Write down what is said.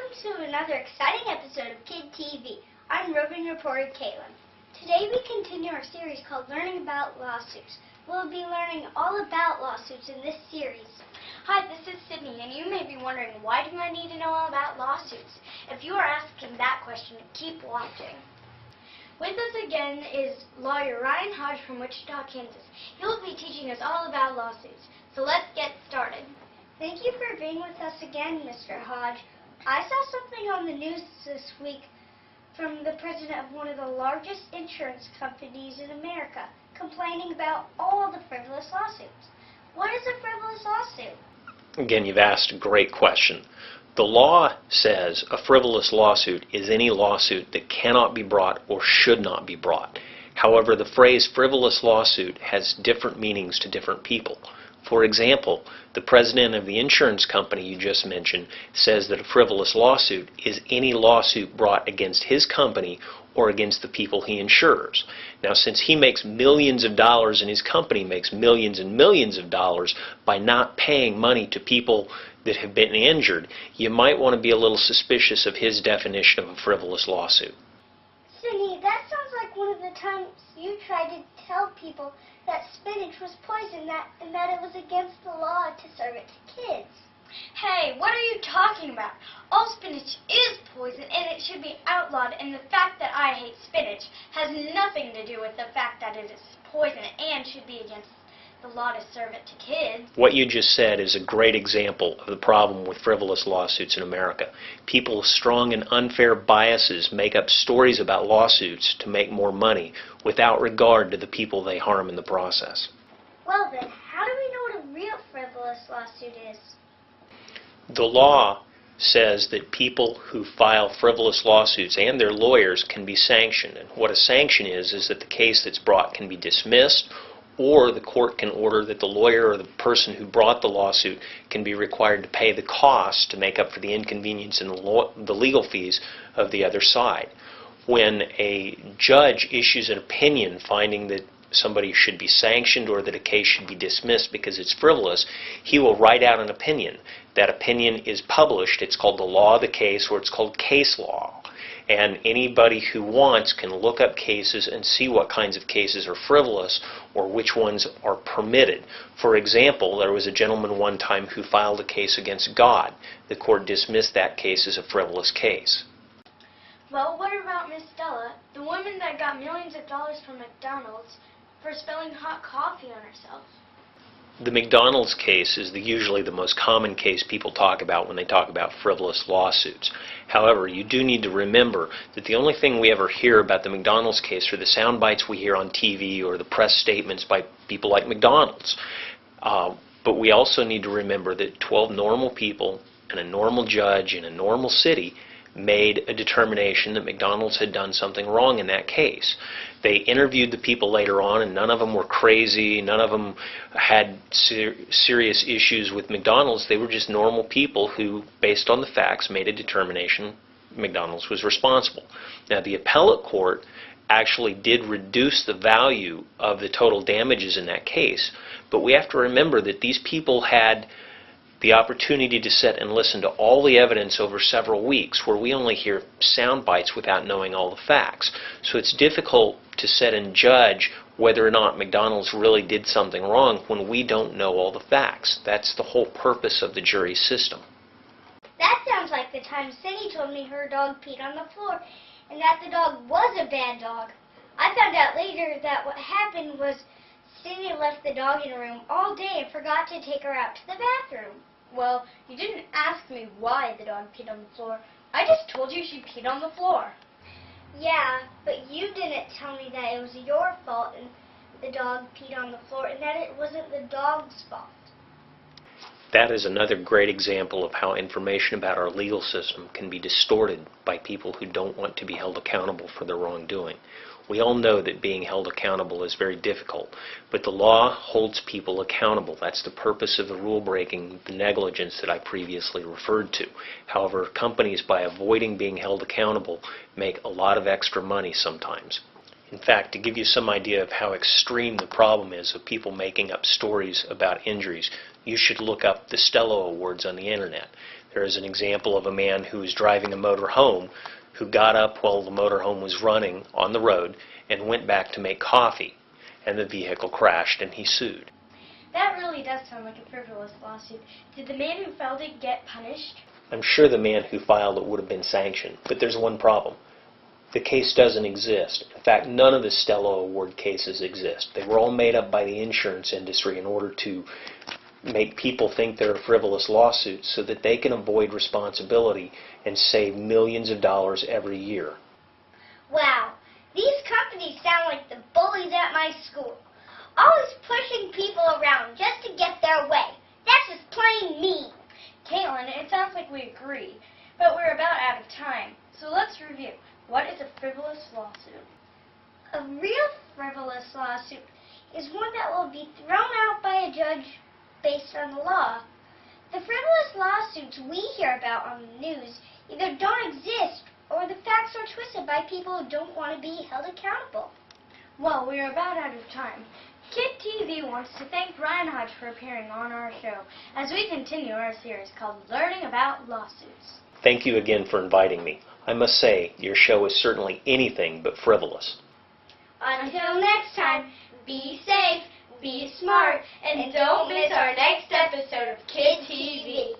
Welcome to another exciting episode of KidTV. I'm roving reporter Caitlin. Today we continue our series called Learning About Lawsuits. We'll be learning all about lawsuits in this series. Hi, this is Sydney, and you may be wondering, why do I need to know all about lawsuits? If you are asking that question, keep watching. With us again is lawyer Ryan Hodge from Wichita, Kansas. He will be teaching us all about lawsuits. So let's get started. Thank you for being with us again, Mr. Hodge. I saw something on the news this week from the president of one of the largest insurance companies in America, complaining about all the frivolous lawsuits. What is a frivolous lawsuit? Again, you've asked a great question. The law says a frivolous lawsuit is any lawsuit that cannot be brought or should not be brought. However, the phrase frivolous lawsuit has different meanings to different people. For example, the president of the insurance company you just mentioned says that a frivolous lawsuit is any lawsuit brought against his company or against the people he insures. Now, since he makes millions of dollars and his company makes millions and millions of dollars by not paying money to people that have been injured, you might want to be a little suspicious of his definition of a frivolous lawsuit. Sydney, that sounds like one of the times you tried to tell people that spinach was poison and that it was against the law to serve it to kids. Hey, what are you talking about? All spinach is poison and it should be outlawed, and the fact that I hate spinach has nothing to do with the fact that it is poison and should be against the law to serve it to kids. What you just said is a great example of the problem with frivolous lawsuits in America. People with strong and unfair biases make up stories about lawsuits to make more money without regard to the people they harm in the process. Well then, how do we know what a real frivolous lawsuit is? The law says that people who file frivolous lawsuits and their lawyers can be sanctioned. And what a sanction is that the case that's brought can be dismissed, or the court can order that the lawyer or the person who brought the lawsuit can be required to pay the cost to make up for the inconvenience and the legal fees of the other side. When a judge issues an opinion finding that somebody should be sanctioned or that a case should be dismissed because it's frivolous, he will write out an opinion. That opinion is published. It's called the law of the case, or it's called case law. And anybody who wants can look up cases and see what kinds of cases are frivolous or which ones are permitted. For example, there was a gentleman one time who filed a case against God. The court dismissed that case as a frivolous case. Well, what about Miss Stella, the woman that got millions of dollars from McDonald's for spilling hot coffee on herself? The McDonald's case is usually the most common case people talk about when they talk about frivolous lawsuits. However, you do need to remember that the only thing we ever hear about the McDonald's case are the sound bites we hear on TV or the press statements by people like McDonald's. But we also need to remember that 12 normal people and a normal judge in a normal city made a determination that McDonald's had done something wrong in that case. They interviewed the people later on, and none of them were crazy, none of them had serious issues with McDonald's. They were just normal people who, based on the facts, made a determination McDonald's was responsible. Now, the appellate court actually did reduce the value of the total damages in that case, but we have to remember that these people had the opportunity to sit and listen to all the evidence over several weeks, where we only hear sound bites without knowing all the facts. So it's difficult to sit and judge whether or not McDonald's really did something wrong when we don't know all the facts. That's the whole purpose of the jury system. That sounds like the time Cindy told me her dog peed on the floor and that the dog was a bad dog. I found out later that what happened was Cindy left the dog in a room all day and forgot to take her out to the bathroom. Well, you didn't ask me why the dog peed on the floor. I just told you she peed on the floor. Yeah, but you didn't tell me that it was your fault and the dog peed on the floor and that it wasn't the dog's fault. That is another great example of how information about our legal system can be distorted by people who don't want to be held accountable for their wrongdoing. We all know that being held accountable is very difficult, but the law holds people accountable. That's the purpose of the rule breaking, the negligence that I previously referred to. However, companies, by avoiding being held accountable, make a lot of extra money sometimes. In fact, to give you some idea of how extreme the problem is of people making up stories about injuries, you should look up the Stella Awards on the internet. There is an example of a man who was driving a motor home who got up while the motorhome was running on the road and went back to make coffee, and the vehicle crashed and he sued. That really does sound like a frivolous lawsuit. Did the man who filed it get punished? I'm sure the man who filed it would have been sanctioned, but there's one problem. The case doesn't exist. In fact, none of the Stella Award cases exist. They were all made up by the insurance industry in order to make people think they're frivolous lawsuits so that they can avoid responsibility and save millions of dollars every year. Wow, these companies sound like the bullies at my school. Always pushing people around just to get their way. That's just plain mean. Caitlin, it sounds like we agree, but we're about out of time. So let's review. What is a frivolous lawsuit? A real frivolous lawsuit is one that will be thrown out by a judge based on the law. The frivolous lawsuits we hear about on the news either don't exist or the facts are twisted by people who don't want to be held accountable. Well, we are about out of time. KidTV wants to thank Ryan Hodge for appearing on our show as we continue our series called Learning About Lawsuits. Thank you again for inviting me. I must say, your show is certainly anything but frivolous. Until next time, be safe, be smart, and don't miss our next episode of KidTV.